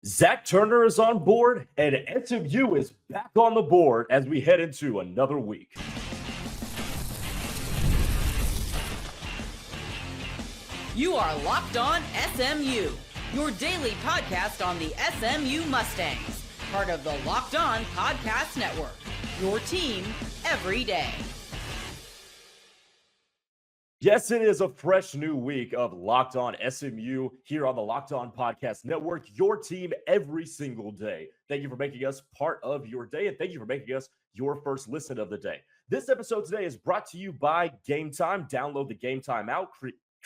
Zach Turner is on board, and SMU is back on the board as we head into another week. You are Locked On SMU, your daily podcast on the SMU Mustangs, part of the Locked On Podcast Network, your team every day. Yes, it is a fresh new week of Locked On SMU here on the Locked On Podcast Network, your team every single day. Thank you for making us part of your day, and thank you for making us your first listen of the day. This episode today is brought to you by Gametime. Download the Gametime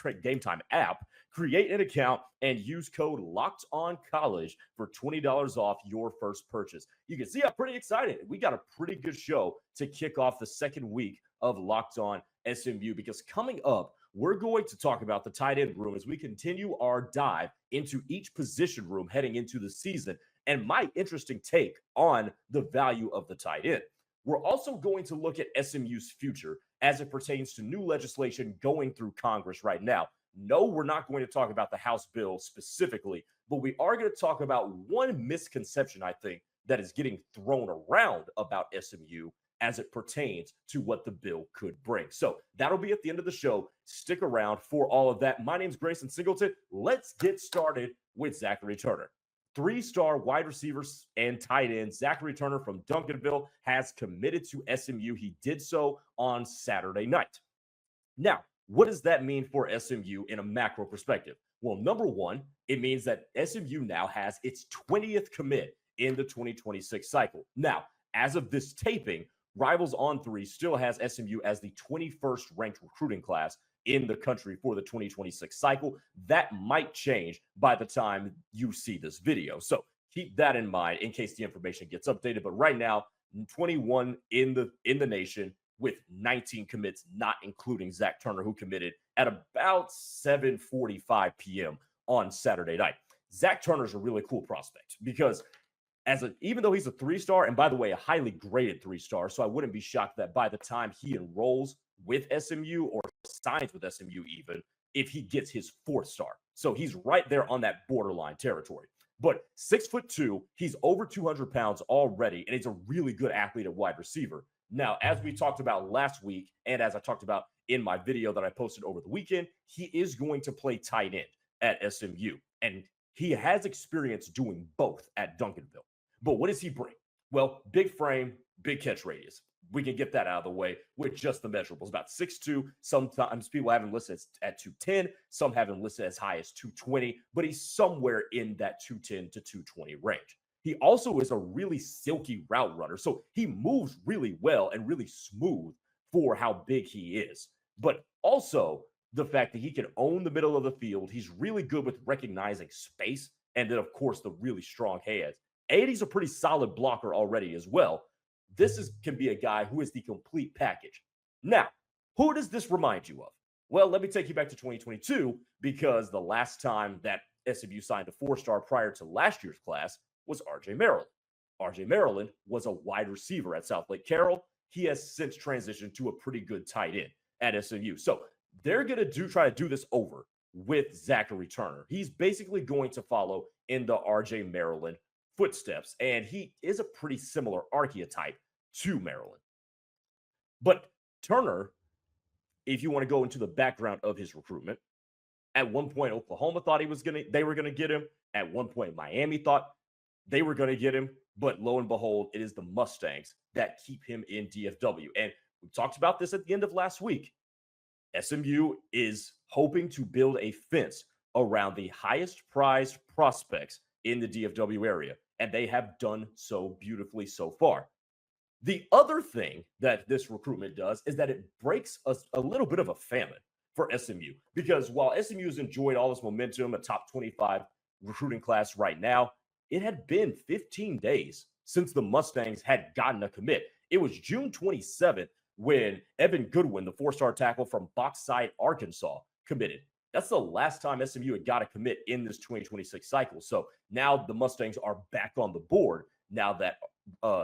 Gametime app, create an account, and use code LOCKEDONCollege for $20 off your first purchase. You can see I'm pretty excited. We got a pretty good show to kick off the second week of Locked On SMU, because coming up, we're going to talk about the tight end room as we continue our dive into each position room heading into the season and my interesting take on the value of the tight end. We're also going to look at SMU's future as it pertains to new legislation going through Congress right now. No, we're not going to talk about the House bill specifically, but we are going to talk about one misconception, I think, that is getting thrown around about SMU as it pertains to what the bill could bring. So that'll be at the end of the show. Stick around for all of that. My name's Grayson Singleton. Let's get started with Zachary Turner. Three-star wide receivers and tight end Zachary Turner from Duncanville has committed to SMU. He did so on Saturday night. Now, what does that mean for SMU in a macro perspective? Well, number one, it means that SMU now has its 20th commit in the 2026 cycle. Now, as of this taping, Rivals on 3 still has SMU as the 21st ranked recruiting class in the country for the 2026 cycle. That might change by the time you see this video. So keep that in mind in case the information gets updated. But right now, 21 in the nation with 19 commits, not including Zach Turner, who committed at about 7:45 p.m. on Saturday night. Zach Turner's a really cool prospect because even though he's a 3-star, and by the way, a highly graded 3-star, so I wouldn't be shocked that by the time he enrolls with SMU or signs with SMU even, if he gets his 4th star. So he's right there on that borderline territory. But 6'2", he's over 200 pounds already, and he's a really good athlete at wide receiver. Now, as we talked about last week, and as I talked about in my video that I posted over the weekend, he is going to play tight end at SMU, and he has experience doing both at Duncanville. But what does he bring? Well, big frame, big catch radius. We can get that out of the way with just the measurables. About 6'2". Sometimes people have him listed at 210. Some have him listed as high as 220, but he's somewhere in that 210 to 220 range. He also is a really silky route runner, so he moves really well and really smooth for how big he is. But also the fact that he can own the middle of the field. He's really good with recognizing space, and then, of course, the really strong hands. And he's a pretty solid blocker already as well. Can be a guy who is the complete package. Now, who does this remind you of? Well, let me take you back to 2022, because the last time that SMU signed a 4-star prior to last year's class was R.J. Maryland. R.J. Maryland was a wide receiver at South Lake Carroll. He has since transitioned to a pretty good tight end at SMU. So they're going to try to do this over with Zachary Turner. He's basically going to follow in the R.J. Maryland footsteps, and he is a pretty similar archetype to Maryland. But Turner, if you want to go into the background of his recruitment, at one point Oklahoma thought they were gonna get him. At one point Miami thought they were gonna get him, but lo and behold, it is the Mustangs that keep him in DFW. And we talked about this at the end of last week. SMU is hoping to build a fence around the highest prized prospects in the DFW area, and they have done so beautifully so far. The other thing that this recruitment does is that it breaks a little bit of a famine for SMU, because while SMU has enjoyed all this momentum, a top 25 recruiting class right now, it had been 15 days since the Mustangs had gotten a commit. It was June 27th when Evan Goodwin, the 4-star tackle from Bauxite, Arkansas, committed. That's the last time SMU had got a commit in this 2026 cycle. So now the Mustangs are back on the board now that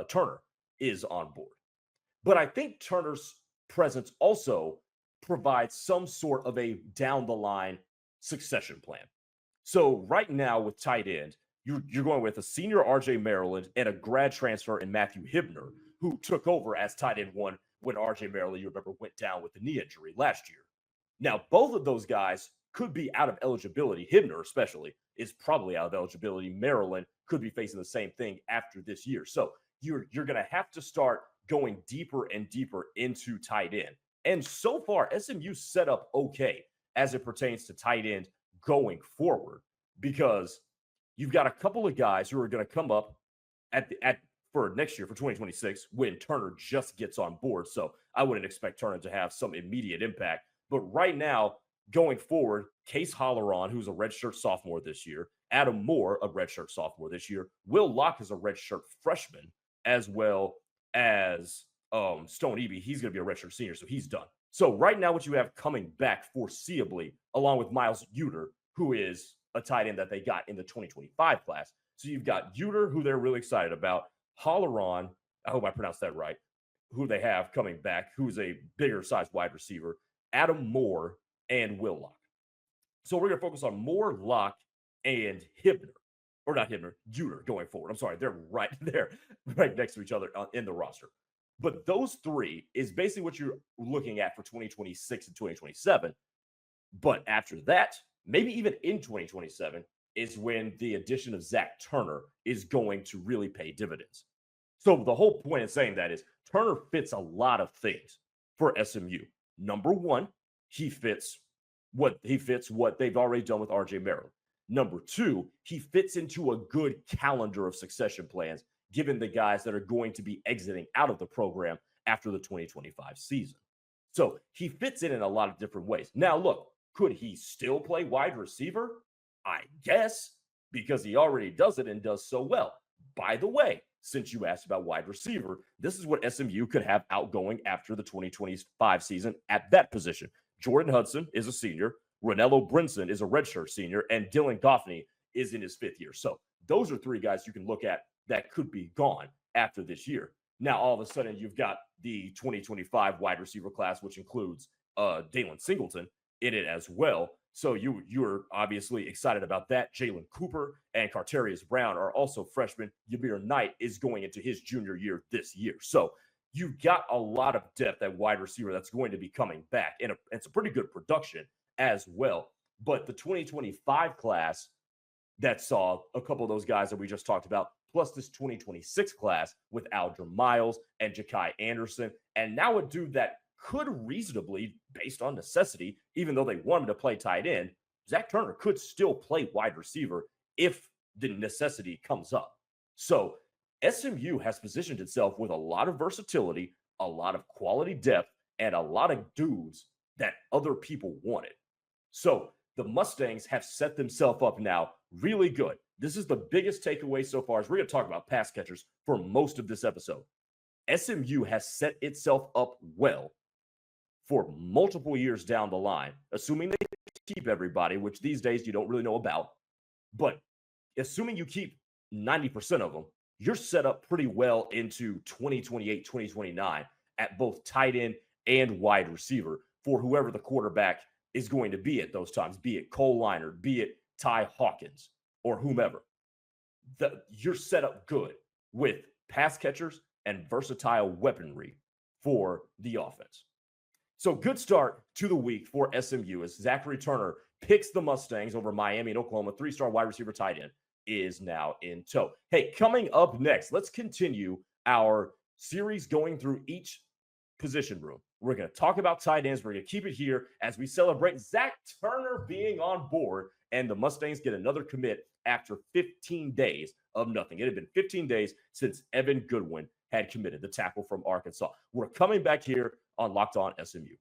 Turner is on board. But I think Turner's presence also provides some sort of a down-the-line succession plan. So right now with tight end, you're going with a senior RJ Maryland and a grad transfer in Matthew Hibner, who took over as tight end one when RJ Maryland, you remember, went down with the knee injury last year. Now, both of those guys could be out of eligibility. Hibner, especially, is probably out of eligibility. Maryland could be facing the same thing after this year. So you're going to have to start going deeper and deeper into tight end. And so far, SMU set up okay as it pertains to tight end going forward, because you've got a couple of guys who are going to come up for next year, for 2026, when Turner just gets on board. So I wouldn't expect Turner to have some immediate impact. But right now, going forward, Case Holleron, who's a redshirt sophomore this year, Adam Moore, a redshirt sophomore this year, Will Locke is a redshirt freshman, as well as Stone Eby. He's going to be a redshirt senior, so he's done. So right now, what you have coming back foreseeably, along with Miles Uter, who is a tight end that they got in the 2025 class. So you've got Uter, who they're really excited about, Holleron, I hope I pronounced that right, who they have coming back, who's a bigger size wide receiver, Adam Moore, and Will Locke. So we're going to focus on Moore, Locke, and Hibner. Or not Hibner, Uter going forward. I'm sorry, they're right there, right next to each other in the roster. But those three is basically what you're looking at for 2026 and 2027. But after that, maybe even in 2027, is when the addition of Zach Turner is going to really pay dividends. So the whole point in saying that is Turner fits a lot of things for SMU. Number one, he fits what they've already done with RJ Maryland. Number two, he fits into a good calendar of succession plans, given the guys that are going to be exiting out of the program after the 2025 season. So he fits in a lot of different ways. Now, look, could he still play wide receiver? I guess, because he already does it and does so well. By the way, since you asked about wide receiver, this is what SMU could have outgoing after the 2025 season at that position. Jordan Hudson is a senior. Ranello Brinson is a redshirt senior, and Dylan Goffney is in his fifth year. So those are three guys you can look at that could be gone after this year. Now, all of a sudden, you've got the 2025 wide receiver class, which includes Grayson Singleton in it as well. So you're obviously excited about that. Jalen Cooper and Carterius Brown are also freshmen. Yamir Knight is going into his junior year this year. So you've got a lot of depth at wide receiver that's going to be coming back. And it's a pretty good production as well. But the 2025 class that saw a couple of those guys that we just talked about, plus this 2026 class with Aldrin Miles and Ja'Kai Anderson, and now a dude that could reasonably, based on necessity, even though they want him to play tight end, Zach Turner could still play wide receiver if the necessity comes up. So SMU has positioned itself with a lot of versatility, a lot of quality depth, and a lot of dudes that other people wanted. So the Mustangs have set themselves up now really good. This is the biggest takeaway so far, as we're going to talk about pass catchers for most of this episode. SMU has set itself up well for multiple years down the line, assuming they keep everybody, which these days you don't really know about. But assuming you keep 90% of them, you're set up pretty well into 2028, 2029 at both tight end and wide receiver for whoever the quarterback is going to be at those times, be it Cole Leinert, be it Ty Hawkins, or whomever. You're set up good with pass catchers and versatile weaponry for the offense. So good start to the week for SMU as Zachary Turner picks the Mustangs over Miami and Oklahoma. 3-star wide receiver tight end is now in tow. Hey, coming up next, let's continue our series going through each position room. We're going to talk about tight ends. We're going to keep it here as we celebrate Zach Turner being on board, and the Mustangs get another commit after 15 days of nothing. It had been 15 days since Evan Goodwin had committed, the tackle from Arkansas. We're coming back here on Locked On SMU.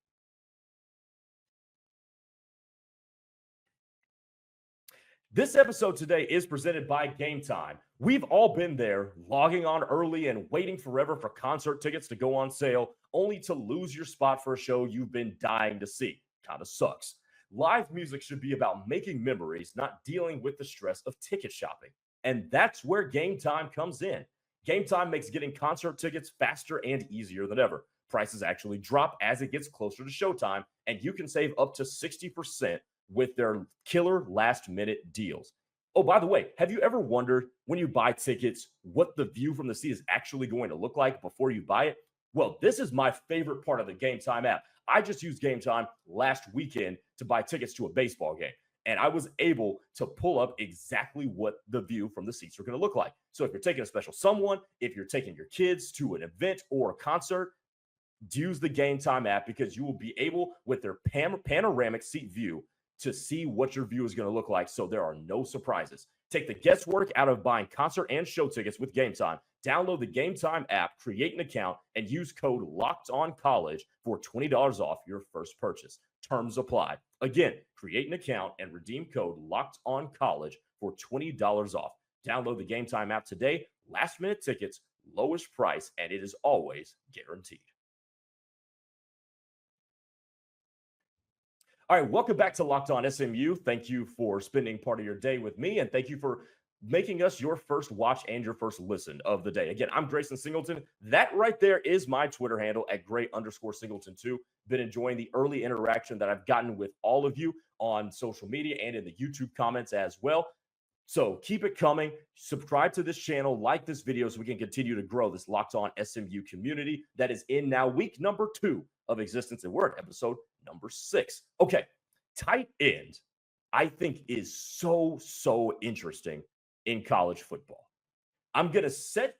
This episode today is presented by Gametime. We've all been there, logging on early and waiting forever for concert tickets to go on sale, only to lose your spot for a show you've been dying to see. Kind of sucks. Live music should be about making memories, not dealing with the stress of ticket shopping. And that's where Gametime comes in. Gametime makes getting concert tickets faster and easier than ever. Prices actually drop as it gets closer to showtime, and you can save up to 60% with their killer last-minute deals. Oh, by the way, have you ever wondered when you buy tickets what the view from the seat is actually going to look like before you buy it? Well, this is my favorite part of the Gametime app. I just used Gametime last weekend to buy tickets to a baseball game, and I was able to pull up exactly what the view from the seats are going to look like. So if you're taking a special someone, if you're taking your kids to an event or a concert, use the Gametime app because you will be able, with their panoramic seat view, to see what your view is going to look like, so there are no surprises. Take the guesswork out of buying concert and show tickets with Gametime. Download the Gametime app, create an account, and use code LOCKEDONCOLLEGE for $20 off your first purchase. Terms apply. Again, create an account and redeem code LOCKEDONCOLLEGE for $20 off. Download the Gametime app today. Last-minute tickets, lowest price, and it is always guaranteed. All right, welcome back to Locked On SMU. Thank you for spending part of your day with me, and thank you for making us your first watch and your first listen of the day. Again, I'm Grayson Singleton. That right there is my Twitter handle at Gray_Singleton2. Been enjoying the early interaction that I've gotten with all of you on social media and in the YouTube comments as well. So keep it coming. Subscribe to this channel, like this video so we can continue to grow this Locked On SMU community that is in now week number 2 of existence, and we're at episode number 6. Okay, tight end, I think, is so interesting in college football. I'm going to set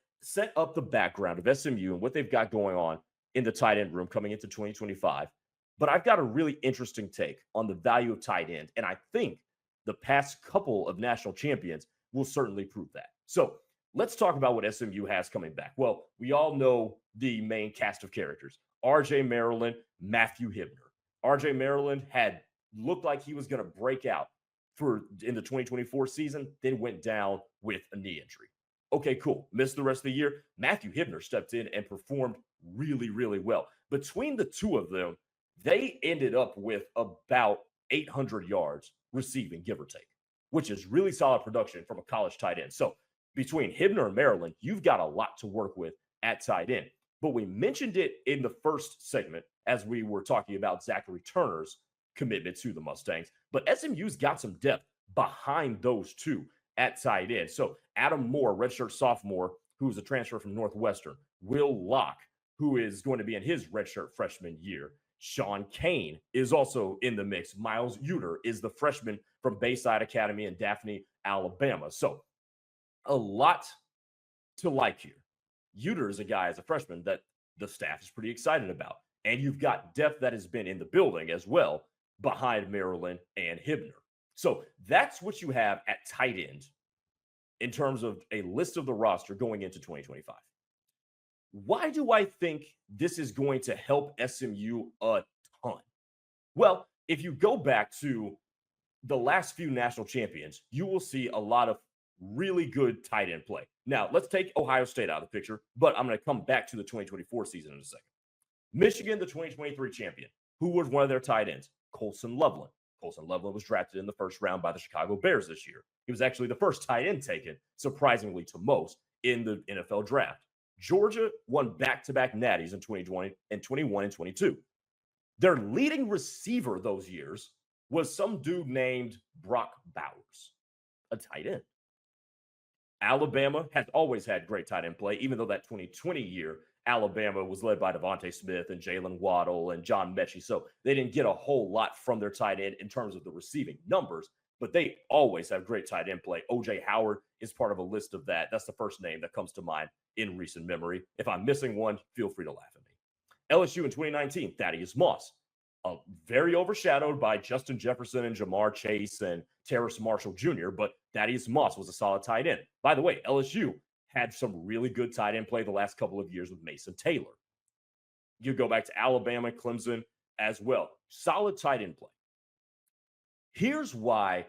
up the background of SMU and what they've got going on in the tight end room coming into 2025, but I've got a really interesting take on the value of tight end, and I think the past couple of national champions will certainly prove that. So let's talk about what SMU has coming back. Well, we all know the main cast of characters: R.J. Maryland, Matthew Hibner. R.J. Maryland had looked like he was going to break out in the 2024 season, then went down with a knee injury. Okay, cool. Missed the rest of the year. Matthew Hibner stepped in and performed really well. Between the two of them, they ended up with about 800 yards receiving, give or take, which is really solid production from a college tight end. So between Hibner and Maryland, you've got a lot to work with at tight end. But we mentioned it in the first segment as we were talking about Zachary Turner's commitment to the Mustangs. But SMU's got some depth behind those two at tight end. So Adam Moore, redshirt sophomore, who's a transfer from Northwestern. Will Locke, who is going to be in his redshirt freshman year. Sean Kane is also in the mix. Miles Uter is the freshman from Bayside Academy in Daphne, Alabama. So a lot to like here. Uter is a guy as a freshman that the staff is pretty excited about. And you've got depth that has been in the building as well behind Maryland and Hibner. So that's what you have at tight end in terms of a list of the roster going into 2025. Why do I think this is going to help SMU a ton? Well, if you go back to the last few national champions, you will see a lot of really good tight end play. Now, let's take Ohio State out of the picture, but I'm going to come back to the 2024 season in a second. Michigan, the 2023 champion. Who was one of their tight ends? Colson Loveland. Colson Loveland was drafted in the first round by the Chicago Bears this year. He was actually the first tight end taken, surprisingly to most, in the NFL draft. Georgia won back-to-back natties in 2020 and 21 and 22. Their leading receiver those years was some dude named Brock Bowers, a tight end. Alabama has always had great tight end play, even though that 2020 year, Alabama was led by Devontae Smith and Jalen Waddle and John Mechie. So they didn't get a whole lot from their tight end in terms of the receiving numbers, but they always have great tight end play. O.J. Howard is part of a list of that. That's the first name that comes to mind in recent memory. If I'm missing one, feel free to laugh at me. LSU in 2019, Thaddeus Moss. Very overshadowed by Justin Jefferson and Jamar Chase and Terrace Marshall Jr., but Thaddeus Moss was a solid tight end. By the way, LSU had some really good tight end play the last couple of years with Mason Taylor. You go back to Alabama, Clemson as well. Solid tight end play. Here's why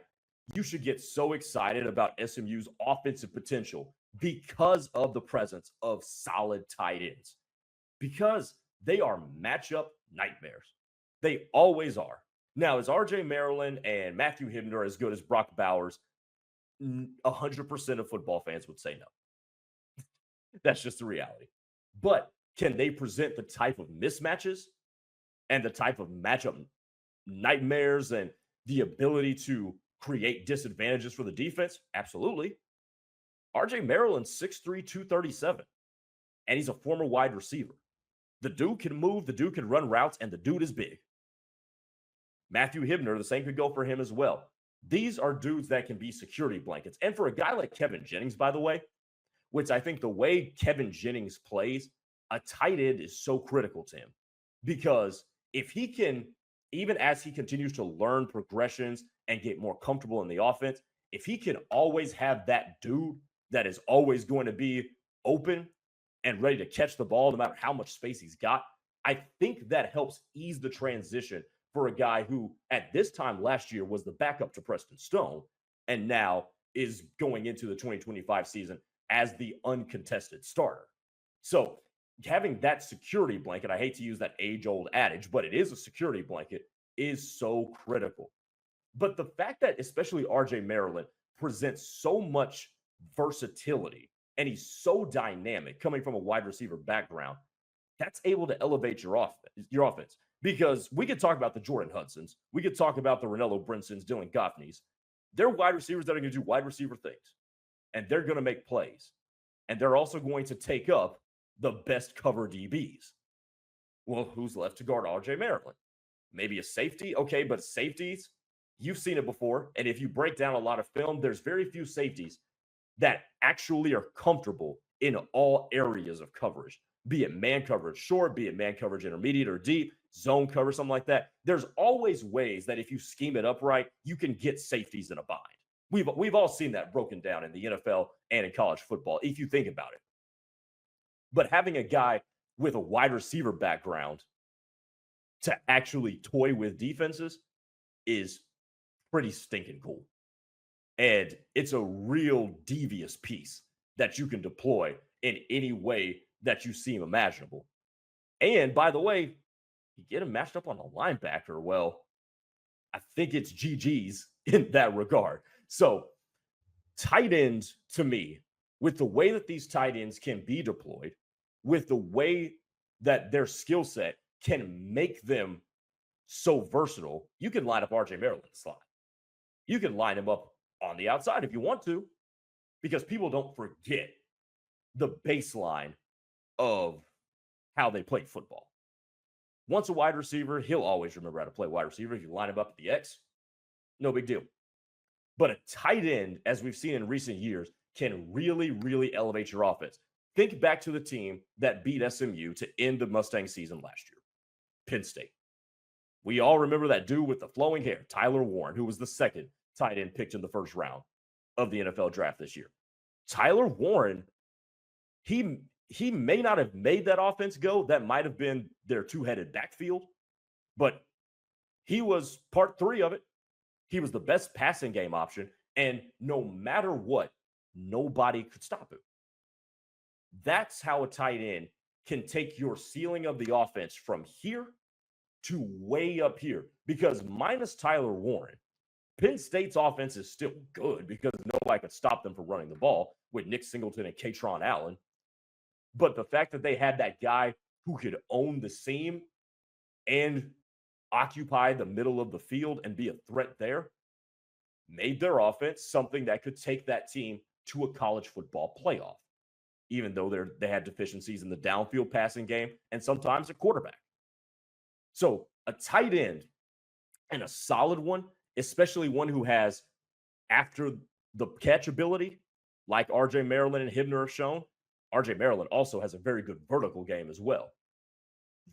you should get so excited about SMU's offensive potential because of the presence of solid tight ends. Because they are matchup nightmares. They always are. Now, is R.J. Maryland and Matthew Hibner as good as Brock Bowers? 100% of football fans would say no. That's just the reality. But can they present the type of mismatches and the type of matchup nightmares and the ability to create disadvantages for the defense? Absolutely. RJ Maryland's 6'3", 237, and he's a former wide receiver. The dude can move, the dude can run routes, and the dude is big. Matthew Hibner, the same could go for him as well. These are dudes that can be security blankets. And for a guy like Kevin Jennings, by the way, which I think the way Kevin Jennings plays, a tight end is so critical to him. Because if he can, even as he continues to learn progressions and get more comfortable in the offense, if he can always have that dude that is always going to be open and ready to catch the ball no matter how much space he's got, I think that helps ease the transition for a guy who at this time last year was the backup to Preston Stone and now is going into the 2025 season as the uncontested starter. So having that security blanket, I hate to use that age-old adage, but it is a security blanket, is so critical. But the fact that especially RJ Maryland presents so much versatility and he's so dynamic coming from a wide receiver background, that's able to elevate your offense. Because we could talk about the Jordan Hudsons. We could talk about the Ronello Brinsons, Dylan Goffneys. They're wide receivers that are going to do wide receiver things. And they're going to make plays. And they're also going to take up the best cover DBs. Well, who's left to guard RJ Maryland? Maybe a safety? Okay, but safeties, you've seen it before. And if you break down a lot of film, there's very few safeties that actually are comfortable in all areas of coverage, be it man coverage short, be it man coverage intermediate or deep, zone cover, something like that. There's always ways that if you scheme it up right, you can get safeties in a bind. We've all seen that broken down in the NFL and in college football, if you think about it. But having a guy with a wide receiver background to actually toy with defenses is pretty stinking cool. And it's a real devious piece that you can deploy in any way that you seem imaginable. And by the way, you get him matched up on a linebacker. Well, I think it's GG's in that regard. So tight ends, to me, with the way that these tight ends can be deployed, with the way that their skill set can make them so versatile, you can line up RJ Maryland in the slot. You can line him up on the outside if you want to, because people don't forget the baseline of how they played football. Once a wide receiver, he'll always remember how to play wide receiver. If you line him up at the X, no big deal. But a tight end, as we've seen in recent years, can really, really elevate your offense. Think back to the team that beat SMU to end the Mustang season last year, Penn State. We all remember that dude with the flowing hair, Tyler Warren, who was the second tight end picked in the first round of the NFL draft this year. Tyler Warren, he may not have made that offense go. That might have been their two-headed backfield, but he was part 3 of it. He was the best passing game option, and no matter what, nobody could stop him. That's how a tight end can take your ceiling of the offense from here to way up here, because minus Tyler Warren, Penn State's offense is still good because nobody could stop them from running the ball with Nick Singleton and Katron Allen. But the fact that they had that guy who could own the seam and occupy the middle of the field and be a threat there made their offense something that could take that team to a college football playoff, even though they had deficiencies in the downfield passing game and sometimes a quarterback. So a tight end, and a solid one, especially one who has after the catch ability, like RJ Maryland and Hibner have shown. RJ Maryland also has a very good vertical game as well.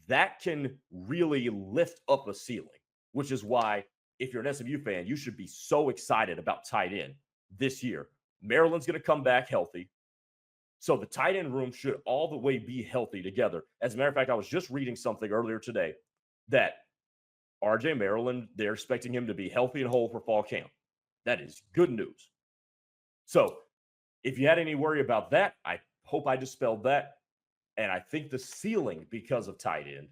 That can really lift up a ceiling, which is why if you're an SMU fan, you should be so excited about tight end this year. Maryland's going to come back healthy. So the tight end room should all the way be healthy together. As a matter of fact, I was just reading something earlier today that RJ Maryland, they're expecting him to be healthy and whole for fall camp. That is good news. So if you had any worry about that, I hope I dispelled that. And I think the ceiling, because of tight end,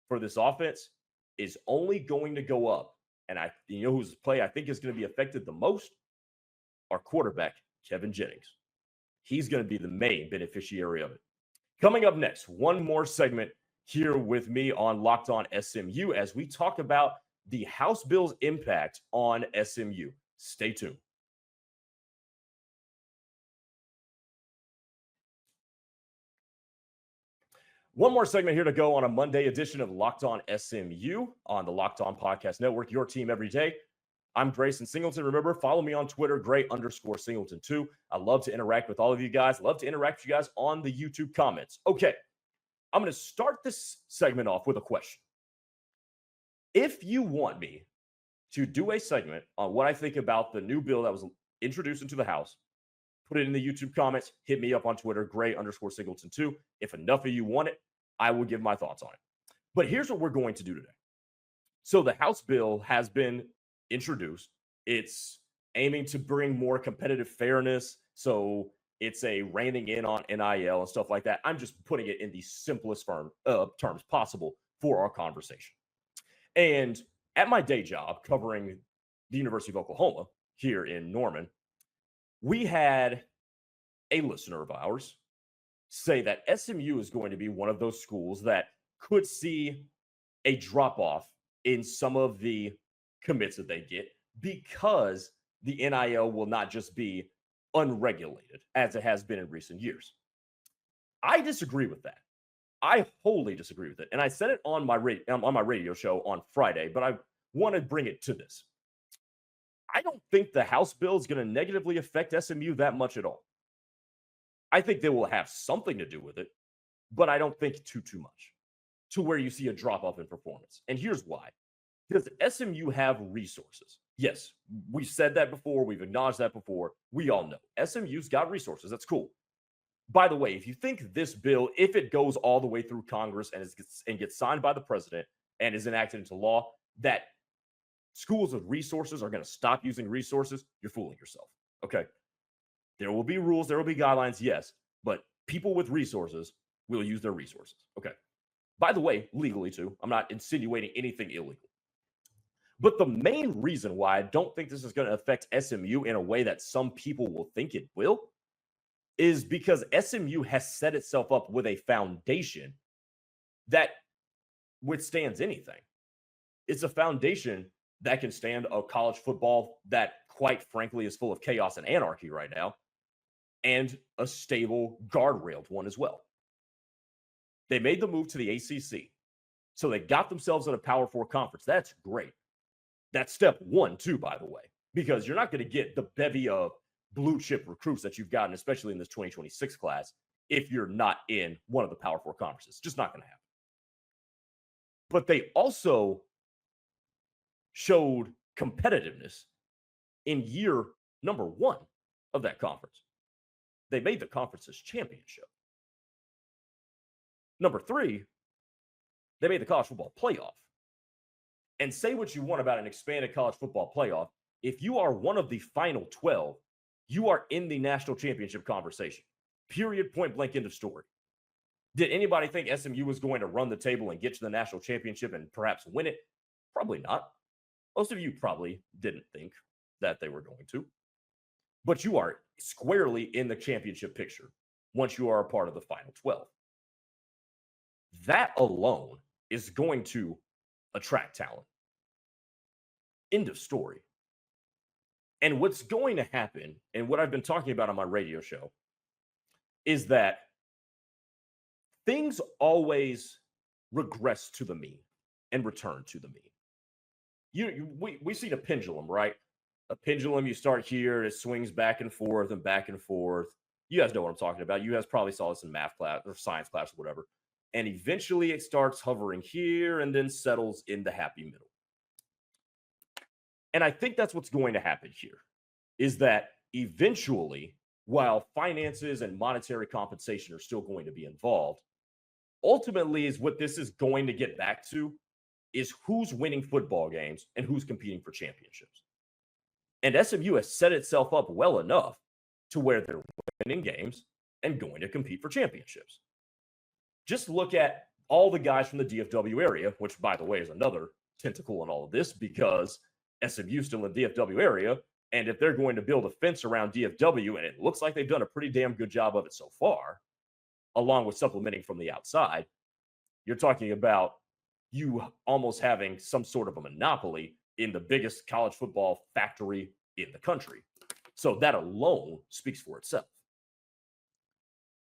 for this offense is only going to go up. And you know whose play I think is going to be affected the most? Our quarterback, Kevin Jennings. He's going to be the main beneficiary of it. Coming up next, one more segment here with me on Locked On SMU as we talk about the House bill's impact on SMU. Stay tuned. One more segment here to go on a Monday edition of Locked On SMU on the Locked On Podcast Network, your team every day. I'm Grayson Singleton. Remember, follow me on Twitter, Gray_Singleton2. I love to interact with all of you guys. Love to interact with you guys on the YouTube comments. Okay, I'm going to start this segment off with a question. If you want me to do a segment on what I think about the new bill that was introduced into the House, put it in the YouTube comments, hit me up on Twitter, Gray_Singleton2. If enough of you want it, I will give my thoughts on it. But here's what we're going to do today. So the House bill has been introduced. It's aiming to bring more competitive fairness. So it's a reining in on NIL and stuff like that. I'm just putting it in the simplest terms possible for our conversation. And at my day job covering the University of Oklahoma here in Norman, we had a listener of ours say that SMU is going to be one of those schools that could see a drop-off in some of the commits that they get because the NIL will not just be unregulated as it has been in recent years. I disagree with that. I wholly disagree with it. And I said it on my radio show on Friday, but I want to bring it to this. I don't think the House bill is going to negatively affect SMU that much at all. I think they will have something to do with it, but I don't think too much to where you see a drop-off in performance. And here's why. Does SMU have resources? Yes, we've said that before. We've acknowledged that before. We all know SMU's got resources. That's cool. By the way, if you think this bill, if it goes all the way through Congress and gets signed by the president and is enacted into law, that schools with resources are going to stop using resources, you're fooling yourself. Okay. There will be rules, there will be guidelines, yes, but people with resources will use their resources. Okay. By the way, legally too. I'm not insinuating anything illegal. But the main reason why I don't think this is going to affect SMU in a way that some people will think it will is because SMU has set itself up with a foundation that withstands anything. It's a foundation that can stand a college football that, quite frankly, is full of chaos and anarchy right now, and a stable, guardrailed one as well. They made the move to the ACC, so they got themselves in a Power 4 conference. That's great. That's step one, too, by the way, because you're not going to get the bevy of blue chip recruits that you've gotten, especially in this 2026 class, if you're not in one of the Power 4 conferences. Just not going to happen. But they also showed competitiveness in year number 1 of that conference. They made the conference's championship. Number 3, they made the college football playoff. And say what you want about an expanded college football playoff, if you are one of the final 12, you are in the national championship conversation. Period, point blank, end of story. Did anybody think SMU was going to run the table and get to the national championship and perhaps win it? Probably not. Most of you probably didn't think that they were going to. But you are squarely in the championship picture once you are a part of the final 12. That alone is going to attract talent. End of story. And what's going to happen, and what I've been talking about on my radio show, is that things always regress to the mean and return to the mean. We see the pendulum, right? A pendulum, you start here, it swings back and forth and back and forth. You guys know what I'm talking about. You guys probably saw this in math class or science class or whatever. And eventually it starts hovering here and then settles in the happy middle. And I think that's what's going to happen here, is that eventually, while finances and monetary compensation are still going to be involved, ultimately is what this is going to get back to is who's winning football games and who's competing for championships. And SMU has set itself up well enough to where they're winning games and going to compete for championships. Just look at all the guys from the DFW area, which, by the way, is another tentacle in all of this because SMU still in the DFW area. And if they're going to build a fence around DFW, and it looks like they've done a pretty damn good job of it so far, along with supplementing from the outside, you're talking about you almost having some sort of a monopoly in the biggest college football factory in the country. So that alone speaks for itself.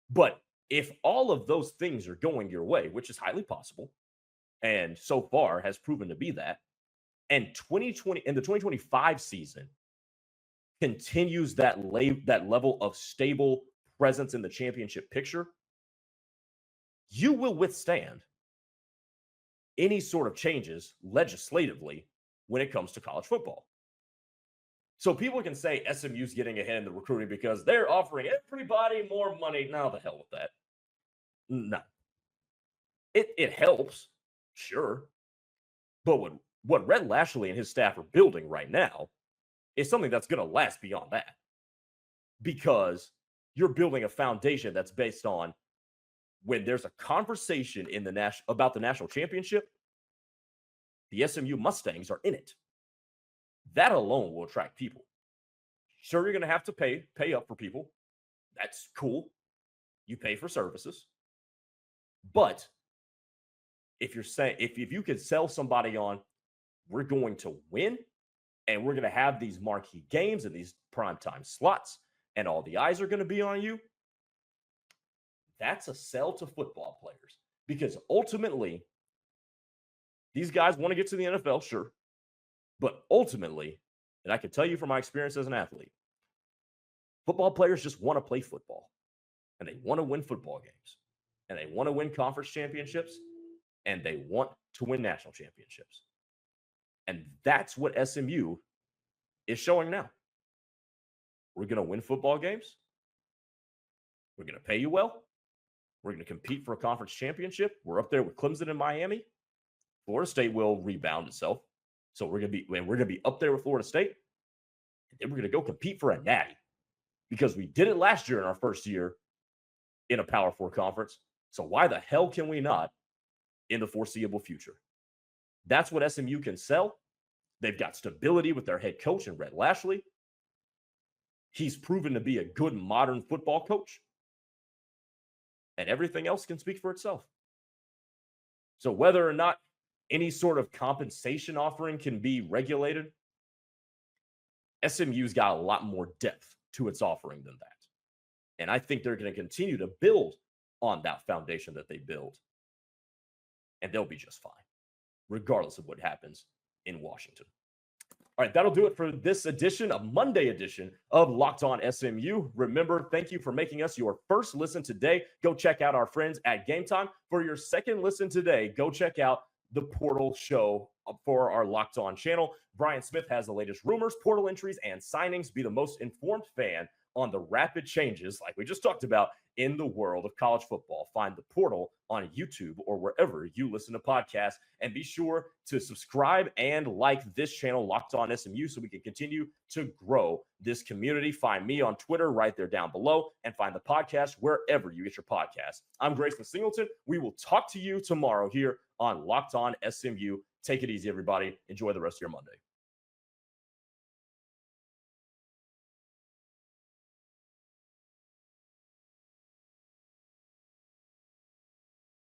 But if all of those things are going your way, which is highly possible, and so far has proven to be that, and the 2025 season continues that level of stable presence in the championship picture, you will withstand any sort of changes legislatively when it comes to college football. So people can say SMU's getting ahead in the recruiting because they're offering everybody more money. No, the hell with that. No. It helps, sure. But what Red Lashley and his staff are building right now is something that's going to last beyond that. Because you're building a foundation that's based on when there's a conversation in the about the national championship, the SMU Mustangs are in it. That alone will attract people. Sure, you're going to have to pay up for people. That's cool. You pay for services. But if you're saying, if you could sell somebody on, we're going to win and we're going to have these marquee games and these primetime slots and all the eyes are going to be on you, that's a sell to football players. Because ultimately, these guys want to get to the NFL, sure. But ultimately, and I can tell you from my experience as an athlete, football players just want to play football. And they want to win football games. And they want to win conference championships. And they want to win national championships. And that's what SMU is showing now. We're going to win football games. We're going to pay you well. We're going to compete for a conference championship. We're up there with Clemson and Miami. Florida State will rebound itself. So we're going to be up there with Florida State. And then we're going to go compete for a natty. Because we did it last year in our first year in a Power 4 conference. So why the hell can we not in the foreseeable future? That's what SMU can sell. They've got stability with their head coach in Red Lashley. He's proven to be a good modern football coach. And everything else can speak for itself. So whether or not any sort of compensation offering can be regulated, SMU's got a lot more depth to its offering than that. And I think they're going to continue to build on that foundation that they build. And they'll be just fine, regardless of what happens in Washington. All right, that'll do it for this edition, a Monday edition of Locked On SMU. Remember, thank you for making us your first listen today. Go check out our friends at Gametime. For your second listen today, go check out the Portal show for our Locked On channel. Brian Smith has the latest rumors, portal entries, and signings. Be the most informed fan on the rapid changes, like we just talked about, in the world of college football. Find the Portal on YouTube or wherever you listen to podcasts. And be sure to subscribe and like this channel, Locked On SMU, so we can continue to grow this community. Find me on Twitter right there down below, and find the podcast wherever you get your podcasts. I'm Grayson Singleton. We will talk to you tomorrow here on Locked On SMU. Take it easy, everybody. Enjoy the rest of your Monday.